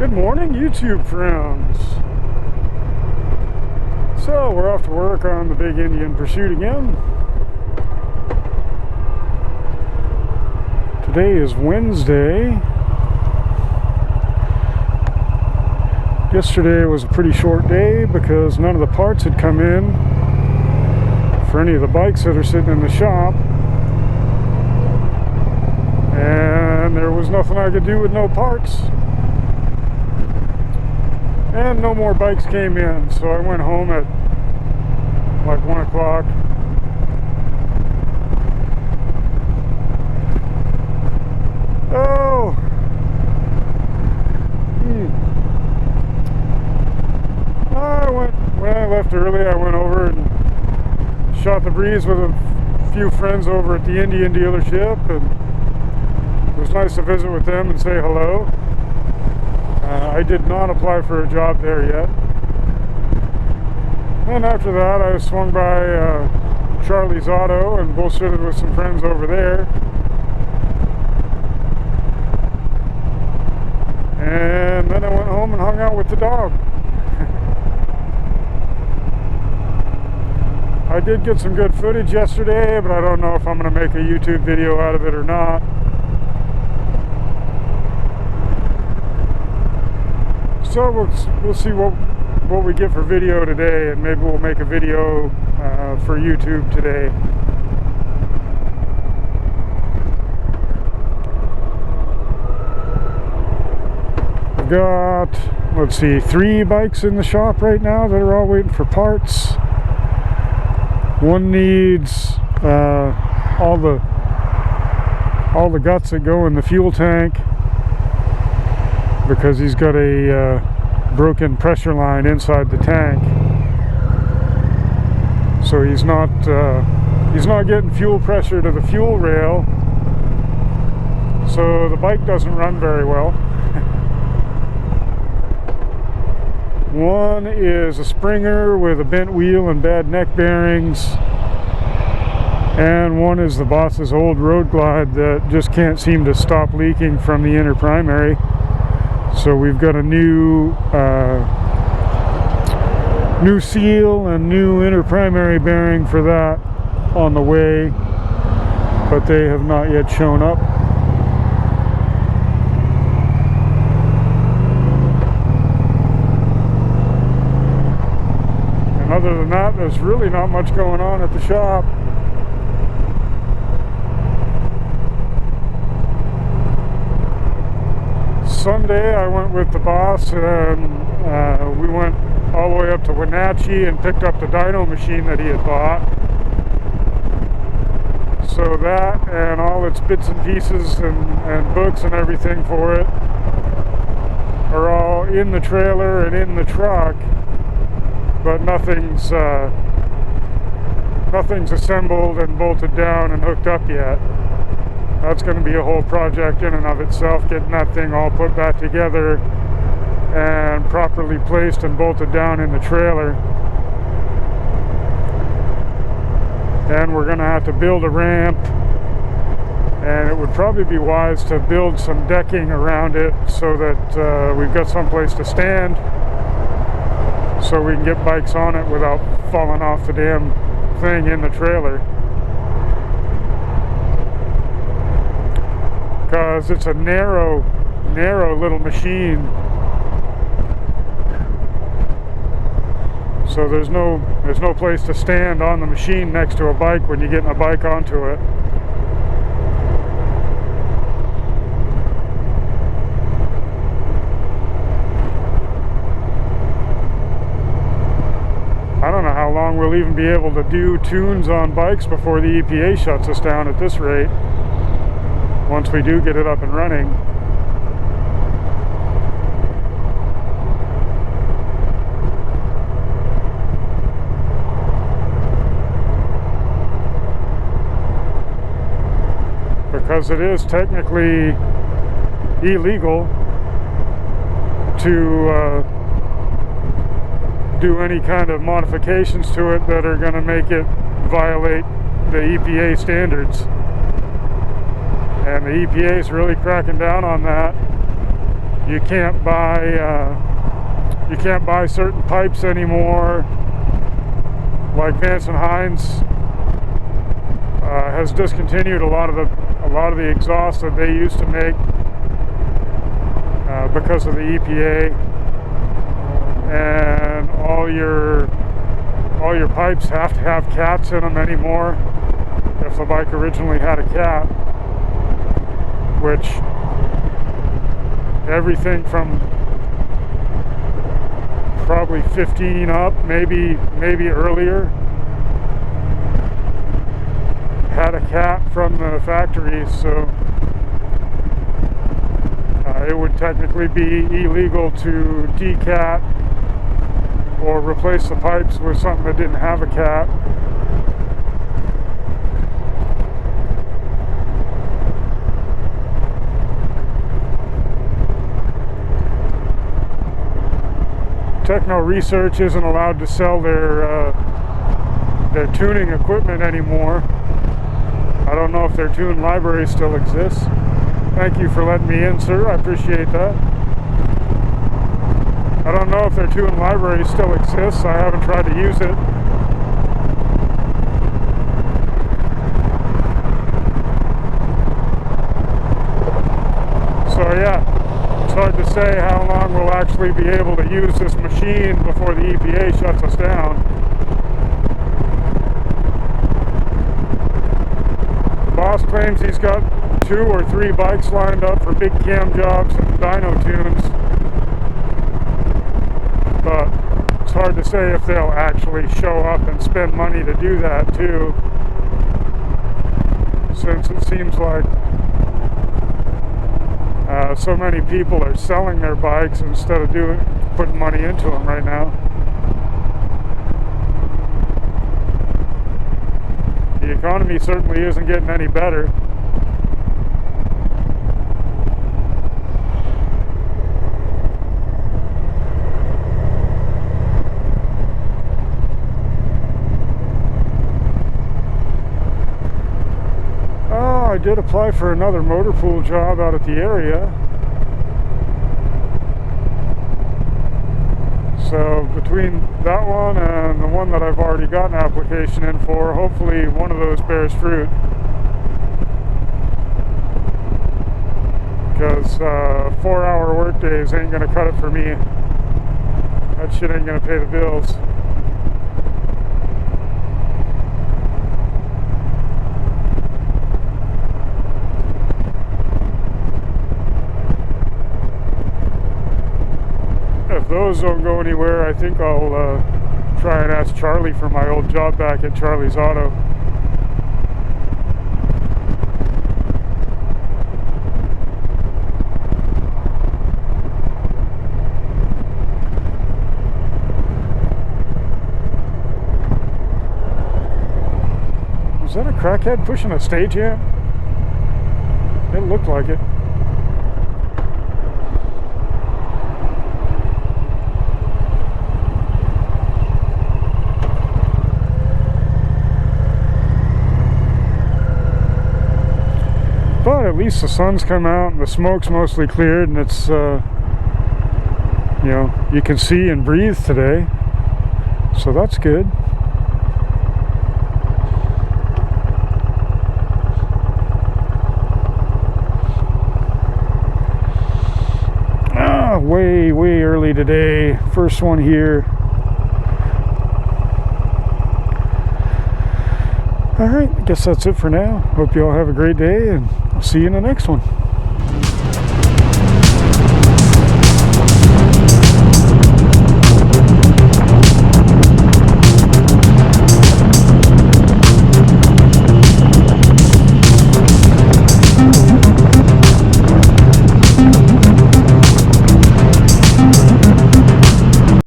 Good morning, YouTube friends. So we're off to work on the Big Indian Pursuit again. Today is Wednesday. Yesterday was a pretty short day because none of the parts had come in for any of the bikes that are sitting in the shop. And there was nothing I could do with no parts. And no more bikes came in, so I went home at like 1 o'clock. Oh! When I left early, I went over and shot the breeze with a few friends over at the Indian dealership, and it was nice to visit with them and say hello. I did not apply for a job there yet. And after that, I swung by Charlie's Auto and bullshitted with some friends over there. And then I went home and hung out with the dog. I did get some good footage yesterday, but I don't know if I'm going to make a YouTube video out of it or not. So we'll see what we get for video today, and maybe we'll make a video for YouTube today. I've got, let's see, 3 bikes in the shop right now that are all waiting for parts. One needs all the guts that go in the fuel tank, because he's got a broken pressure line inside the tank, so he's not getting fuel pressure to the fuel rail, so the bike doesn't run very well. One is a Springer with a bent wheel and bad neck bearings, and one is the boss's old Road Glide that just can't seem to stop leaking from the inner primary. So we've got a new seal and new inner primary bearing for that on the way, but they have not yet shown up. And other than that, there's really not much going on at the shop. Sunday I went with the boss, and we went all the way up to Wenatchee and picked up the dyno machine that he had bought. So that and all its bits and pieces and books and everything for it are all in the trailer and in the truck, but nothing's assembled and bolted down and hooked up yet. That's going to be a whole project in and of itself, getting that thing all put back together and properly placed and bolted down in the trailer. And we're going to have to build a ramp, and it would probably be wise to build some decking around it so that we've got someplace to stand, so we can get bikes on it without falling off the damn thing in the trailer. Because it's a narrow little machine, so there's no place to stand on the machine next to a bike when you're getting a bike onto it. I don't know how long we'll even be able to do tunes on bikes before the EPA shuts us down at this rate, once we do get it up and running. Because it is technically illegal to do any kind of modifications to it that are going to make it violate the EPA standards. And the EPA is really cracking down on that. You can't buy certain pipes anymore. Like Vance and Hines has discontinued a lot of the exhaust that they used to make because of the EPA, and all your pipes have to have cats in them anymore. If the bike originally had a cat, which everything from probably 15 up, maybe earlier, had a cat from the factory, so it would technically be illegal to decat or replace the pipes with something that didn't have a cat. Techno Research isn't allowed to sell their tuning equipment anymore. I don't know if their tune library still exists. Thank you for letting me in, sir. I appreciate that. I don't know if their tune library still exists. I haven't tried to use it. So yeah, it's hard to say how long we'll actually be able to use this machine before the EPA shuts us down. The boss claims he's got 2 or 3 bikes lined up for big cam jobs and dyno tunes, but it's hard to say if they'll actually show up and spend money to do that too, since it seems like so many people are selling their bikes instead of putting money into them right now. The economy certainly isn't getting any better. I did apply for another motor pool job out at the area. So between that one and the one that I've already got an application in for, hopefully one of those bears fruit. Because 4-hour work days ain't gonna cut it for me. That shit ain't gonna pay the bills. If those don't go anywhere, I think I'll try and ask Charlie for my old job back at Charlie's Auto. Was that a crackhead pushing a stage amp? It looked like it. But at least the sun's come out and the smoke's mostly cleared, and it's, you know, you can see and breathe today. So that's good. Way early today. First one here. Alright, I guess that's it for now. Hope you all have a great day, and I'll see you in the next one.